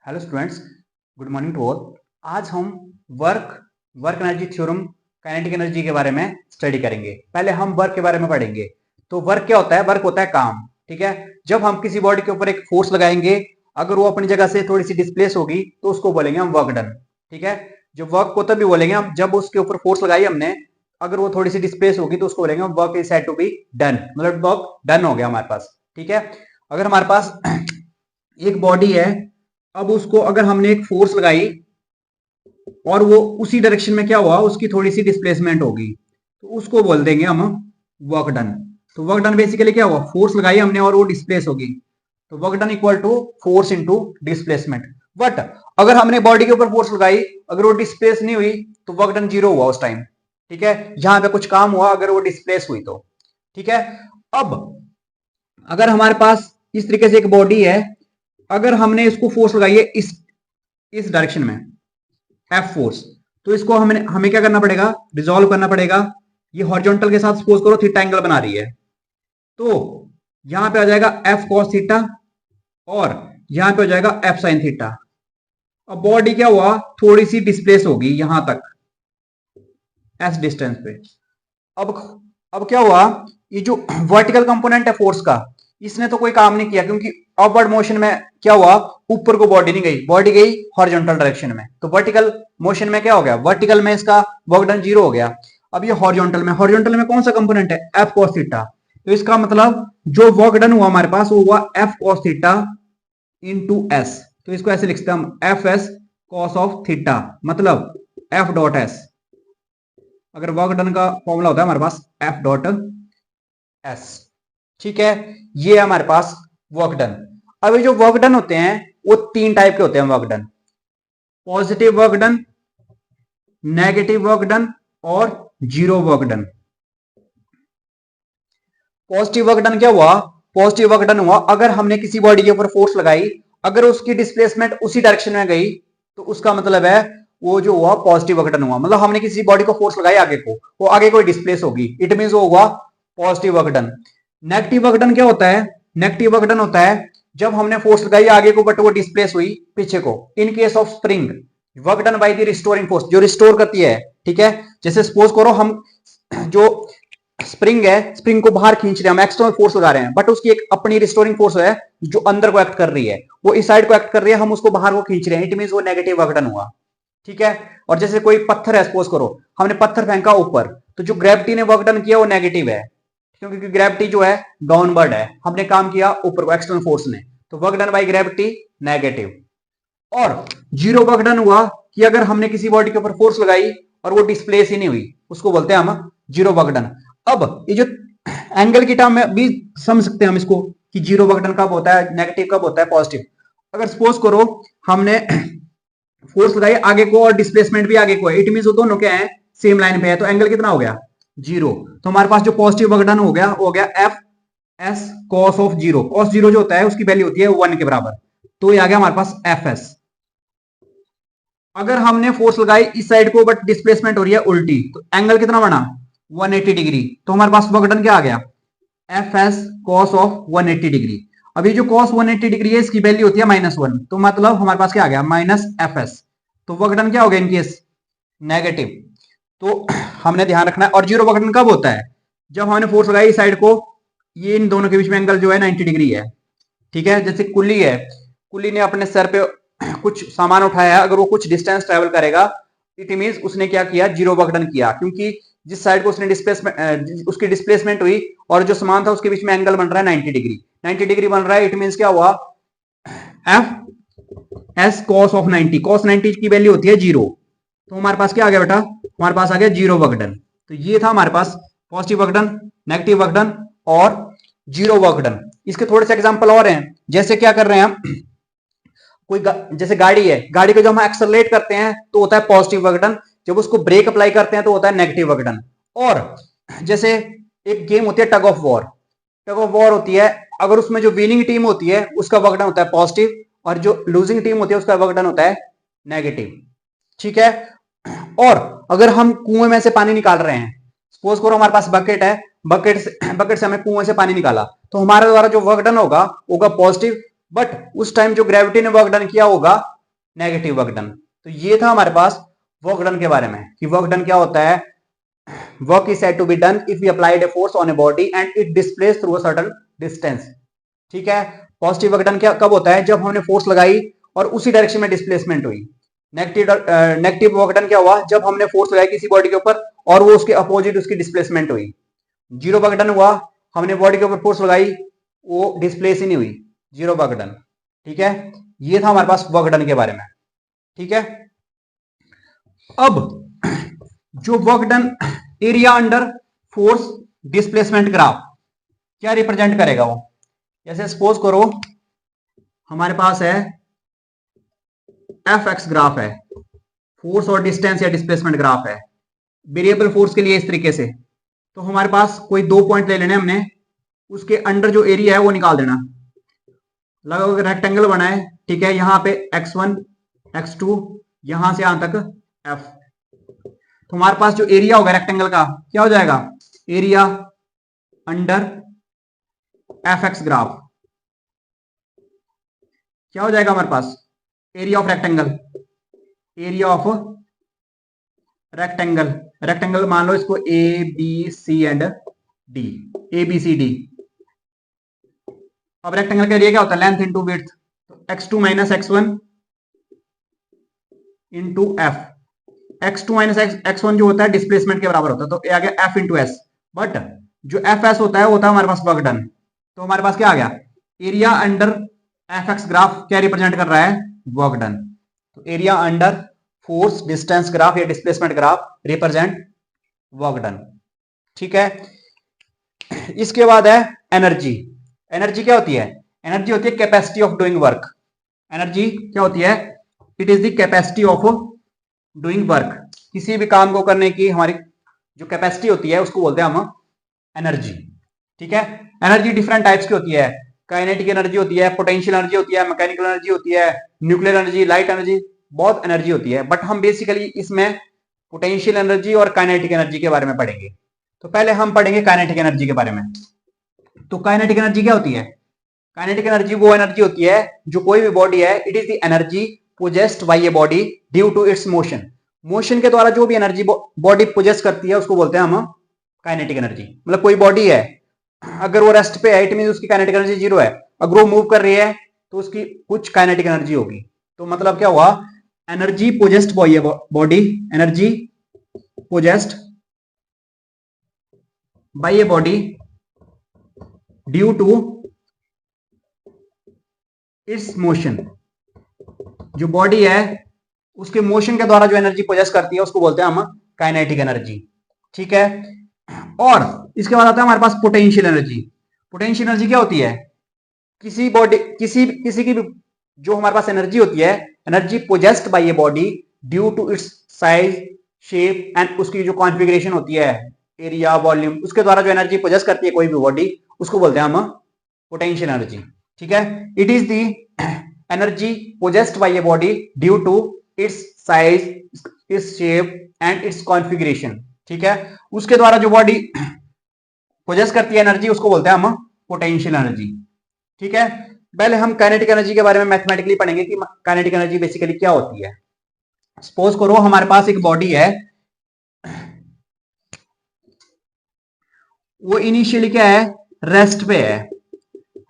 Hello students, good morning to all. आज हम work work energy theorem kinetic energy के बारे में स्टडी करेंगे। पहले हम वर्क के बारे में पढ़ेंगे। तो वर्क क्या होता है? वर्क होता है काम। ठीक है, जब हम किसी बॉडी के ऊपर एक फोर्स लगाएंगे, अगर वो अपनी जगह से थोड़ी सी डिस्प्लेस होगी तो उसको बोलेंगे हम वर्क डन। ठीक है, जो वर्क को तभी बोलेंगे हम जब उसके ऊपर फोर्स लगाई हमने, अगर वो थोड़ी सी डिस्प्लेस होगी तो उसको बोलेंगे हम work is said to be done, मतलब वर्क डन हो गया हमारे पास। ठीक है, अगर हमारे पास एक बॉडी है, अब उसको अगर हमने एक फोर्स लगाई और वो उसी डायरेक्शन में क्या हुआ, उसकी थोड़ी सी डिस्प्लेसमेंट होगी, तो उसको बोल देंगे हम वर्क डन। तो वर्क डन बेसिकली क्या हुआ, फोर्स लगाई हमने और वो डिस्प्लेस होगी, तो work done equal to force into displacement. But अगर हमने बॉडी के ऊपर फोर्स लगाई, अगर वो डिस्प्लेस नहीं हुई तो वर्क डन जीरो हुआ उस टाइम। ठीक है, यहां पे कुछ काम हुआ अगर वो डिस्प्लेस हुई तो। ठीक है, अब अगर हमारे पास इस तरीके से एक बॉडी है, अगर हमने इसको फोर्स लगाई है इस डायरेक्शन में, एफ फोर्स, तो इसको हमें क्या करना पड़ेगा, रिजॉल्व करना पड़ेगा। ये हॉरिजॉन्टल के साथ सपोज करो थीटा एंगल बना रही है, तो यहां पे आ जाएगा एफ कॉस थीटा और यहां पे हो जाएगा एफ साइन थीटा। अब बॉडी क्या हुआ, थोड़ी सी डिस्प्लेस होगी यहां तक, एस डिस्टेंस पे। अब अब क्या हुआ, ये जो वर्टिकल कंपोनेंट है फोर्स का, इसने तो कोई काम नहीं किया, क्योंकि अपवर्ड मोशन में क्या हुआ, ऊपर को बॉडी नहीं गई, बॉडी गई हॉरिजॉन्टल डायरेक्शन में। तो वर्टिकल मोशन में क्या हो गया, वर्टिकल में इसका वर्क डन जीरो हो गया। अब ये हॉरिजॉन्टल में कौन सा कंपोनेंट है, एफ कॉस थीटा। तो इसका मतलब जो वर्क डन हुआ हमारे पास वो हुआ F cos theta into S. तो इसको ऐसे लिखते हैं हम, F S cos of theta, मतलब एफ डॉट एस। अगर वर्क डन का फॉर्मूला होता है हमारे पास एफ डॉट एस। ठीक है, ये है हमारे पास वर्क डन। अब ये जो वर्क डन होते हैं वो तीन टाइप के होते हैं work done, positive work done, negative work done और zero work done. Positive work done क्या हुआ, पॉजिटिव वर्क डन हुआ अगर हमने किसी बॉडी के ऊपर फोर्स लगाई, अगर उसकी डिस्प्लेसमेंट उसी डायरेक्शन में गई तो उसका मतलब है वो जो हुआ पॉजिटिव वर्क डन हुआ। मतलब हमने किसी बॉडी को फोर्स लगाई आगे को, वो आगे कोई डिस्प्लेस होगी, इट मींस वो हुआ positive work done. Negative work done क्या होता है, नेगेटिव वर्क डन होता है जब हमने फोर्स लगाई आगे को बट वो डिस्प्लेस हुई पीछे को। In case of spring, work done by the restoring force, जो रिस्टोर करती है। ठीक है, जैसे सपोज करो हम जो स्प्रिंग है, स्प्रिंग को बाहर खींच रहे हैं, हम एक्सटर्नल फोर्स लगा रहे हैं, बट उसकी एक अपनी रिस्टोरिंग फोर्स है जो अंदर को एक्ट कर रही है, वो इस साइड को एक्ट कर रही है, हम उसको बाहर को खींच रहे हैं, इट मींस वो नेगेटिव वर्क डन हुआ। ठीक है, और जैसे कोई पत्थर है, सपोज करो हमने पत्थर फेंका ऊपर, तो जो ग्रेविटी ने वर्क डन किया वो नेगेटिव है, क्योंकि ग्रेविटी जो है डाउनवर्ड है, हमने काम किया ऊपर को एक्सटर्नल फोर्स ने, तो work done by gravity negative. और जीरो वर्क डन हुआ कि अगर हमने किसी बॉडी के ऊपर फोर्स लगाई और वो डिस्प्लेस ही नहीं हुई, उसको बोलते हैं हम जीरो वर्क डन। अब ये जो एंगल की टर्म में भी समझ सकते हैं हम इसको कि जीरो वर्क डन कब होता है, नेगेटिव कब होता है, पॉजिटिव। अगर सपोज करो हमने फोर्स लगाई आगे को और डिस्प्लेसमेंट भी आगे को है, इट मींस वो दोनों क्या है, सेम लाइन पे है, तो एंगल कितना हो गया, जीरो। तो हमारे पास जो पॉजिटिव वर्क डन हो गया वो हो गया F S cos of zero. Cos zero जो होता है उसकी वैल्यू होती है 1 के बराबर, तो ये आ गया हमारे पास एफ एस। अगर हमने फोर्स लगाई इस साइड को बट डिस्प्लेसमेंट हो रही है उल्टी, तो एंगल कितना बना, 180 डिग्री, तो हमारे पास वर्क डन क्या आ गया, F S cos of 180 degree. अभी जो कॉस 180 डिग्री है इसकी वैल्यू होती है -1, तो मतलब हमारे पास क्या आ गया, माइनस एफ एस। तो वर्क डन क्या हो गया इन केस, नेगेटिव। तो हमने ध्यान रखना है। और जीरो वर्क डन कब होता है, जब हमने फोर्स लगाई इस साइड को, ये इन दोनों के बीच में एंगल जो है 90 डिग्री है। ठीक है, जैसे कुल्ली है, कुल्ली ने अपने सर पे कुछ सामान उठाया है, अगर वो कुछ डिस्टेंस ट्रेवल करेगा, इट मींस उसने क्या किया, जीरो वर्क डन किया, क्योंकि जिस साइड को उसने डिस्प्लेसमेंट उसकी डिस्प्लेसमेंट हुई और जो सामान था उसके बीच में एंगल बन रहा है 90 डिग्री, 90 डिग्री बन रहा है, इट मींस क्या हुआ, F S cos of 90, cos 90 की वैल्यू होती है जीरो, तो हमारे पास क्या आ गया बेटा, हमारे पास आ गया जीरो वर्क डन। तो ये था हमारे पास positive work done, negative work done और जीरो वर्क डन। इसके थोड़े से एग्जांपल और हैं, जैसे क्या कर रहे हैं हम, कोई जैसे गाड़ी है, गाड़ी को जब हम एक्सेलरेट करते हैं तो होता है पॉजिटिव वर्क डन, जब उसको ब्रेक अप्लाई करते हैं तो होता है नेगेटिव वर्क डन। और जैसे एक गेम होती है tug of war, tug of war होती है, अगर उसमें जो विनिंग टीम होती है उसका वर्क डन होता है पॉजिटिव और जो लूजिंग टीम होती है उसका वर्क डन होता है नेगेटिव। ठीक है, और अगर हम कुएं में से पानी निकाल रहे हैं, सपोज करो हमारे पास बकेट है, बकेट से हमें कुएं से पानी निकाला, तो हमारे द्वारा जो वर्क डन होगा होगा पॉजिटिव, बट उस टाइम जो ग्रेविटी ने वर्क डन किया होगा नेगेटिव वर्क डन। तो ये था हमारे पास वर्क डन के बारे में कि वर्क डन क्या होता है। Work is said to be done if we applied a force on a body and it displace through a certain distance. ठीक है। पॉजिटिव वर्क डन क्या कब होता है, जब हमने फोर्स लगाई और उसी डायरेक्शन में डिस्प्लेसमेंट हुई। नेगेटिव वर्क डन क्या हुआ, जब हमने फोर्स लगाई किसी बॉडी के ऊपर और वो उसके अपोजिट उसकी डिस्प्लेसमेंट हुई। जीरो वर्क डन हुआ, हमने बॉडी के ऊपर फोर्स लगाई, वो डिस्प्लेस ही नहीं हुई, जीरो वर्क डन। ठीक है, ये था हमारे पास वर्क डन के बारे में। ठीक है, अब जो work done area under force displacement graph क्या रिप्रेजेंट करेगा वो, जैसे सपोज करो हमारे पास है एफ एक्स ग्राफ है, फोर्स और डिस्टेंस या डिस्प्लेसमेंट ग्राफ है वेरिएबल फोर्स के लिए इस तरीके से। तो हमारे पास कोई दो पॉइंट ले लेने हमने, उसके अंडर जो एरिया है वो निकाल देना, लगभग रेक्टेंगल बना है। ठीक है, यहां पे x1 x2 यहां से यहां तक f। तो हमारे पास जो एरिया होगा रेक्टेंगल का क्या हो जाएगा, area under F X graph क्या हो जाएगा हमारे पास, area of rectangle, area of rectangle. Rectangle मान लो इसको A B C and D, A B C D. अब रेक्टेंगल का एरिया क्या होता है, लेंथ इंटू विड्थ। तो x2 minus x1 into F. x2 minus x1 जो होता है डिस्प्लेसमेंट के बराबर होता है, तो ये आ गया f इंटू एस। बट जो एफ एस होता है वो होता है हमारे पास वर्क डन। तो हमारे पास क्या आ गया, area under F X graph क्या रिप्रेजेंट कर रहा है, वर्क डन। तो area under force distance graph या displacement graph represent work done. ठीक है, इसके बाद है एनर्जी। एनर्जी क्या होती है, एनर्जी होती है capacity of doing work. Energy क्या होती है, it is the capacity of doing work. किसी भी काम को करने की हमारी जो कैपेसिटी होती है उसको बोलते हैं हम एनर्जी। ठीक है, एनर्जी डिफरेंट टाइप्स की होती है, काइनेटिक एनर्जी होती है, पोटेंशियल एनर्जी होती है, मैकेनिकल एनर्जी होती है, न्यूक्लियर एनर्जी, लाइट एनर्जी, बहुत एनर्जी होती है। बट हम बेसिकली इसमें पोटेंशियल एनर्जी और काइनेटिक एनर्जी के बारे में पढ़ेंगे। तो पहले हम पढ़ेंगे काइनेटिक एनर्जी के बारे में। तो काइनेटिक एनर्जी क्या होती है, काइनेटिक एनर्जी वो एनर्जी होती है जो कोई भी बॉडी है, it is the energy possessed by a body due to its motion. Motion के द्वारा जो भी एनर्जी बॉडी पोजेस करती है उसको बोलते हैं हम काइनेटिक एनर्जी। मतलब कोई बॉडी है, अगर वो रेस्ट पे है इट मीन उसकी काइनेटिक एनर्जी जीरो है, अगर वो मूव कर रही है तो उसकी कुछ काइनेटिक एनर्जी होगी। तो मतलब क्या हुआ, energy possessed by a body, energy possessed by a body due to its motion. जो बॉडी है उसके मोशन के द्वारा जो एनर्जी पोजेस करती है उसको बोलते हैं हम काइनेटिक एनर्जी। ठीक है, और इसके बाद आता है हमारे पास पोटेंशियल एनर्जी। पोटेंशियल एनर्जी क्या होती है, किसी बॉडी किसी की भी जो हमारे पास एनर्जी होती है, energy possessed by a body due to its size shape and उसकी जो कॉन्फ़िगरेशन होती है, एरिया वॉल्यूम, उसके द्वारा जो एनर्जी पोजेस करती है कोई भी बॉडी उसको बोलते हैं हम पोटेंशियल एनर्जी। ठीक है, it is the energy possessed by a body due to its size, its shape and its configuration. ठीक है, उसके द्वारा जो बॉडी पोजेस करती है एनर्जी उसको बोलते हैं हम पोटेंशियल एनर्जी। ठीक है, पहले हम काइनेटिक एनर्जी के बारे में मैथमेटिकली पढ़ेंगे कि काइनेटिक एनर्जी बेसिकली क्या होती है। सपोज करो हमारे पास एक बॉडी है, वो इनिशियली क्या है, रेस्ट पे है।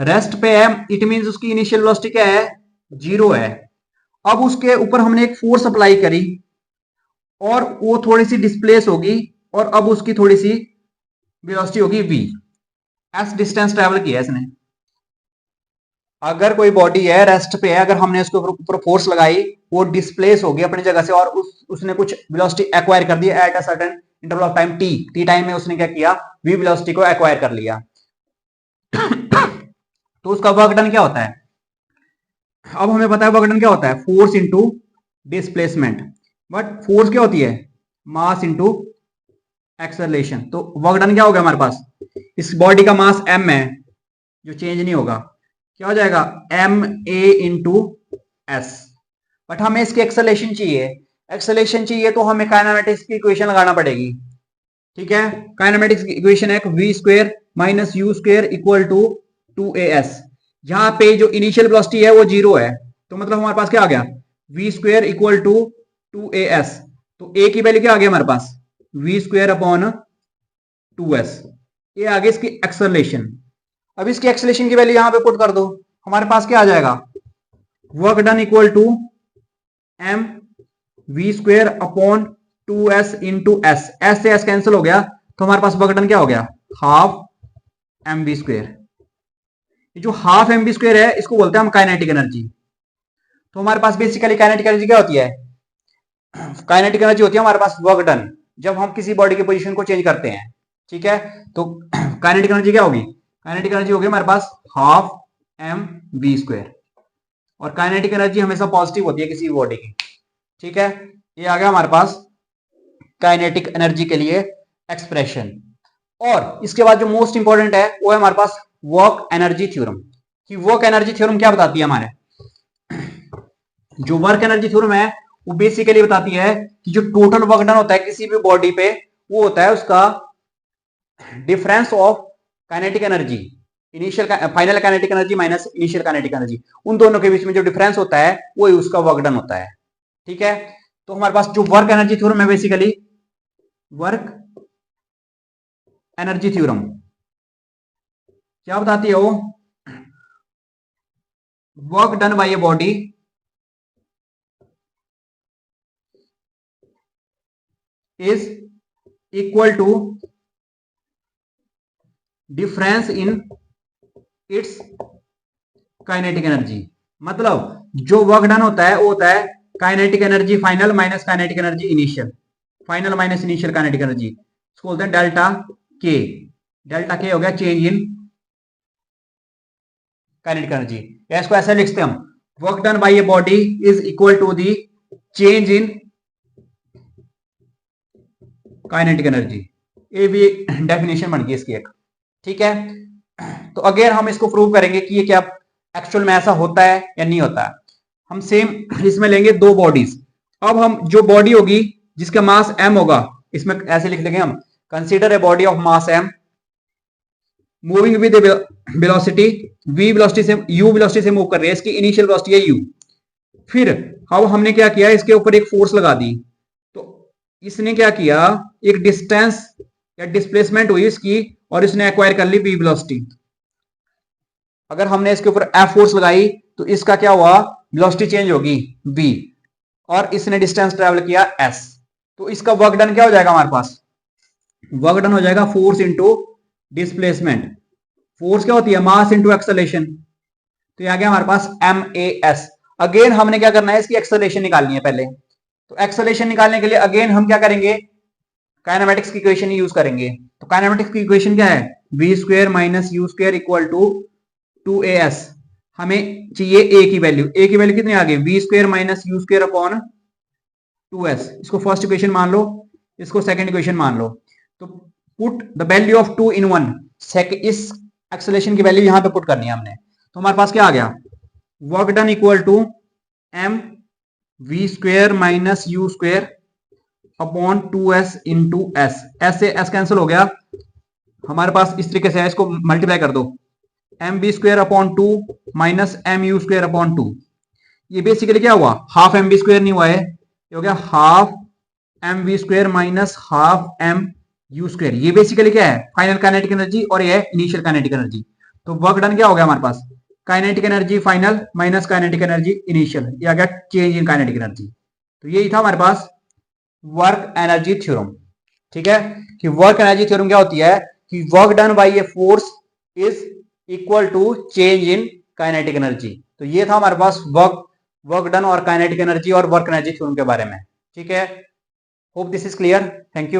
रेस्ट पे है इट मींस उसकी इनिशियल वेलोसिटी क्या है, जीरो है। अब उसके ऊपर हमने एक फोर्स अप्लाई करी और वो थोड़ी सी डिस्प्लेस होगी और अब उसकी थोड़ी सी वेलोसिटी होगी v। एस डिस्टेंस ट्रेवल किया इसने। अगर कोई बॉडी है रेस्ट पे है, अगर हमने उसके ऊपर फोर्स लगाई, वो डिस्प्लेस होगी अपनी जगह से और उसने कुछ वेलोसिटी एक्वायर कर दी at a certain interval of time T time में उसने क्या किया, v वेलोसिटी को एक्वायर कर लिया। तो उसका वर्क डन क्या होता है, अब हमें पता है वर्क डन क्या होता है, force into displacement. But force क्या होती है, मास इंटू एक्सेलरेशन। तो वर्क डन क्या होगा हमारे पास, इस बॉडी का मास m है जो चेंज नहीं होगा, क्या हो जाएगा m a into S. But हमें इसकी एक्सेलरेशन चाहिए, एक्सेलरेशन चाहिए तो हमें काइनेमेटिक्स की इक्वेशन लगाना पड़ेगी। ठीक है, काइनेमेटिक्स की इक्वेशन है v square minus u square equal to 2as। जहां पे जो इनिशियल वेलोसिटी है वो जीरो है, तो मतलब हमारे पास क्या आ गया, we square equal to 2as। तो a की वैल्यू क्या आ गया हमारे पास, वी स्क्वेयर अपॉन 2s। ये आ गई इसकी एक्सेलरेशन। अब इसकी एक्सेलरेशन की वैल्यू यहां पे पुट कर दो, हमारे पास क्या आ जाएगा, work done equal to m V square upon 2s into S. S से एस कैंसिल हो गया, तो हमारे पास वर्क डन क्या हो गया, हाफ एम वी स्क्वेयर। जो हाफ एम वी स्क्वेयर है इसको बोलते हैं हम काइनेटिक एनर्जी। तो हमारे पास बेसिकली काइनेटिक एनर्जी क्या होती है, काइनेटिक एनर्जी होती है हमारे पास वर्क डन, जब हम किसी बॉडी की पोजीशन को चेंज करते हैं, ठीक है। तो काइनेटिक एनर्जी क्या होगी, काइनेटिक एनर्जी होगी हमारे पास हाफ एम वी स्क्वेयर। और काइनेटिक एनर्जी हमेशा पॉजिटिव होती है किसी भी बॉडी की, ठीक है। ये आ गया हमारे पास काइनेटिक एनर्जी के लिए एक्सप्रेशन। और इसके बाद जो मोस्ट इंपॉर्टेंट है वो है हमारे पास वर्क एनर्जी थ्योरम। कि वर्क एनर्जी थ्योरम क्या बताती है, हमारे जो वर्क एनर्जी थ्योरम है वो बेसिकली बताती है कि जो टोटल वर्क डन होता है किसी भी बॉडी पे, वो होता है उसका difference of kinetic energy, initial final kinetic energy minus initial kinetic energy. उन दोनों के बीच में जो डिफरेंस होता है वो ही उसका वर्क डन होता है, ठीक है। तो हमारे पास जो वर्क एनर्जी थ्योरम है, बेसिकली वर्क एनर्जी थ्योरम क्या बताती है, वो work done by a body is equal to difference in its kinetic energy. मतलब जो वर्क डन होता है वो होता है kinetic energy final minus kinetic energy initial, final minus initial kinetic energy, इसको बोलते हैं डेल्टा के। डेल्टा के हो गया चेंज इन काइनेटिक एनर्जी। या इसको ऐसे लिखते हैं हम, work done by a body is equal to the change in kinetic energy. ये भी डेफिनेशन बन गई इसकी एक, ठीक है। तो अगेन हम इसको प्रूव करेंगे कि ये क्या एक्चुअल में ऐसा होता है या नहीं होता है। हम सेम इसमें लेंगे दो बॉडीज। अब हम जो बॉडी होगी जिसका मास m होगा, इसमें ऐसे लिख लेंगे हम, consider a body of mass m moving with velocity v velocity से u वेलोसिटी से मूव कर रही है, इसकी इनिशियल वेलोसिटी है u। फिर अब हमने क्या किया, इसके ऊपर एक फोर्स लगा दी, तो इसने क्या किया, एक डिस्टेंस या डिस्प्लेसमेंट हुई इसकी और इसने एक्वायर कर ली v वेलोसिटी। अगर हमने इसके ऊपर F फोर्स लगाई तो इसका क्या हुआ, वेलोसिटी चेंज होगी v, और इसने डिस्टेंस ट्रेवल किया s। तो इसका वर्क डन क्या हो जाएगा हमारे पास, वर्क डन हो जाएगा फोर्स इंटू डिस्प्लेसमेंट। फोर्स क्या होती है, मास इंटू एक्सेलरेशन। तो यह आ गया हमारे पास MAS। अगेन हमने क्या करना है, इसकी एक्सेलरेशन निकालनी है पहले। तो एक्सेलरेशन निकालने के लिए अगेन हम क्या करेंगे, काइनेमेटिक्स की इक्वेशन यूज करेंगे। तो काइनेमेटिक्स की इक्वेशन क्या है, v square minus u square equal to 2as। हमें चाहिए a की वैल्यू, a की वैल्यू कितनी आ गई, v square minus u square upon 2s। इसको फर्स्ट इक्वेशन मान लो, इसको सेकंड इक्वेशन मान लो। तो put the value of 2 in 1, इस एक्सेलरेशन की वैल्यू यहां पे पुट करनी है हमने। तो हमारे पास क्या आ गया, work done equal to m v square minus u square upon 2s into S. S से एस कैंसिल हो गया, हमारे पास इस तरीके से है, इसको मल्टीप्लाई कर दो, m b square upon 2 minus m you square upon 2। ये बेसिकली क्या हुआ, हाफ एम बी स्क्वायर नहीं हुआ है, ये हो गया half M V square minus half M you square. ये बेसिकली क्या है, फाइनल काइनेटिक एनर्जी और ये है इनिशियल काइनेटिक एनर्जी। तो वर्क डन क्या हो गया हमारे पास, kinetic energy final minus kinetic energy initial, ये आ गया चेंज इन काइनेटिक एनर्जी। तो यही था हमारे पास वर्क एनर्जी थ्योरम, ठीक है। कि वर्क एनर्जी थ्योरम क्या होती है, कि work done by a force is equal to change in kinetic energy. तो ये था हमारे पास वर्क डन और काइनेटिक एनर्जी और वर्क एनर्जी थ्योरम के बारे में, ठीक है। Hope this is clear, thank you.